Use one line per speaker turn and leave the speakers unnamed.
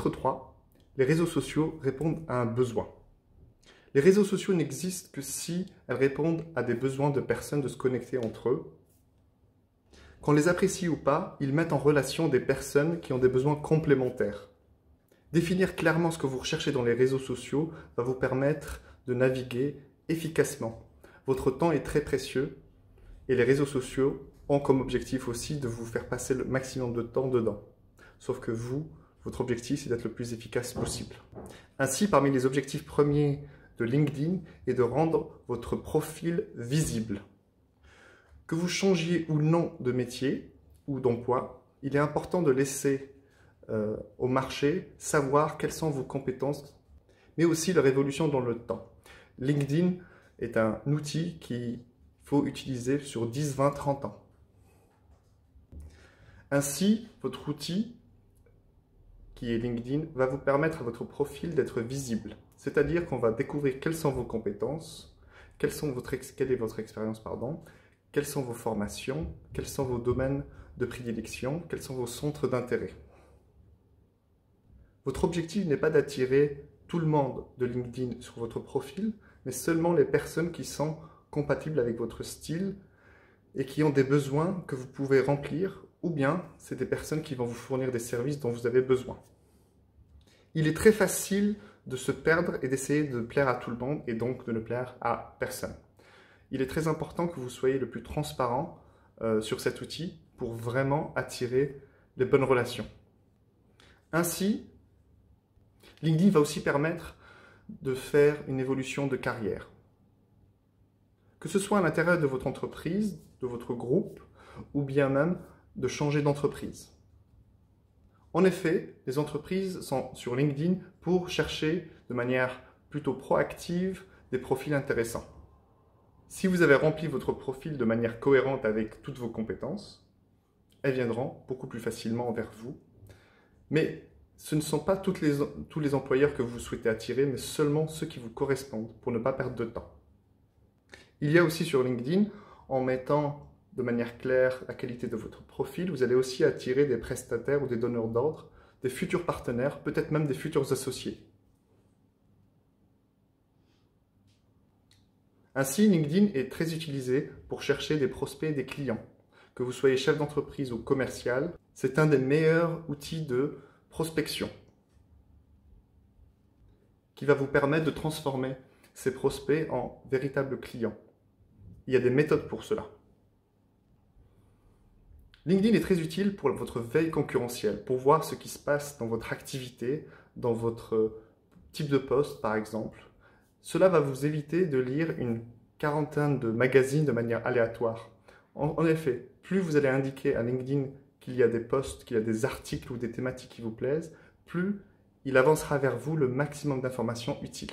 Chapitre 3. Les réseaux sociaux répondent à un besoin. Les réseaux sociaux n'existent que si elles répondent à des besoins de personnes de se connecter entre eux. Qu'on les apprécie ou pas, ils mettent en relation des personnes qui ont des besoins complémentaires. Définir clairement ce que vous recherchez dans les réseaux sociaux va vous permettre de naviguer efficacement. Votre temps est très précieux et les réseaux sociaux ont comme objectif aussi de vous faire passer le maximum de temps dedans. Sauf que vous, votre objectif, c'est d'être le plus efficace possible. Ainsi, parmi les objectifs premiers de LinkedIn est de rendre votre profil visible. Que vous changiez ou non de métier ou d'emploi, il est important de laisser au marché savoir quelles sont vos compétences, mais aussi leur évolution dans le temps. LinkedIn est un outil qu'il faut utiliser sur 10, 20, 30 ans. Ainsi, votre outil, qui est LinkedIn, va vous permettre à votre profil d'être visible. C'est-à-dire qu'on va découvrir quelles sont vos compétences, quelle est votre expérience, quelles sont vos formations, quels sont vos domaines de prédilection, quels sont vos centres d'intérêt. Votre objectif n'est pas d'attirer tout le monde de LinkedIn sur votre profil, mais seulement les personnes qui sont compatibles avec votre style et qui ont des besoins que vous pouvez remplir, ou bien c'est des personnes qui vont vous fournir des services dont vous avez besoin. Il est très facile de se perdre et d'essayer de plaire à tout le monde et donc de ne plaire à personne. Il est très important que vous soyez le plus transparent sur cet outil pour vraiment attirer les bonnes relations. Ainsi, LinkedIn va aussi permettre de faire une évolution de carrière. Que ce soit à l'intérieur de votre entreprise, de votre groupe, ou bien même de changer d'entreprise. En effet, les entreprises sont sur LinkedIn pour chercher de manière plutôt proactive des profils intéressants. Si vous avez rempli votre profil de manière cohérente avec toutes vos compétences, elles viendront beaucoup plus facilement vers vous. Mais ce ne sont pas tous les employeurs que vous souhaitez attirer, mais seulement ceux qui vous correspondent pour ne pas perdre de temps. Il y a aussi sur LinkedIn, en mettant de manière claire la qualité de votre profil, vous allez aussi attirer des prestataires ou des donneurs d'ordre, des futurs partenaires, peut-être même des futurs associés. Ainsi, LinkedIn est très utilisé pour chercher des prospects et des clients. Que vous soyez chef d'entreprise ou commercial, c'est un des meilleurs outils de prospection qui va vous permettre de transformer ces prospects en véritables clients. Il y a des méthodes pour cela. LinkedIn est très utile pour votre veille concurrentielle, pour voir ce qui se passe dans votre activité, dans votre type de poste par exemple. Cela va vous éviter de lire une quarantaine de magazines de manière aléatoire. En effet, plus vous allez indiquer à LinkedIn qu'il y a des posts, qu'il y a des articles ou des thématiques qui vous plaisent, plus il avancera vers vous le maximum d'informations utiles.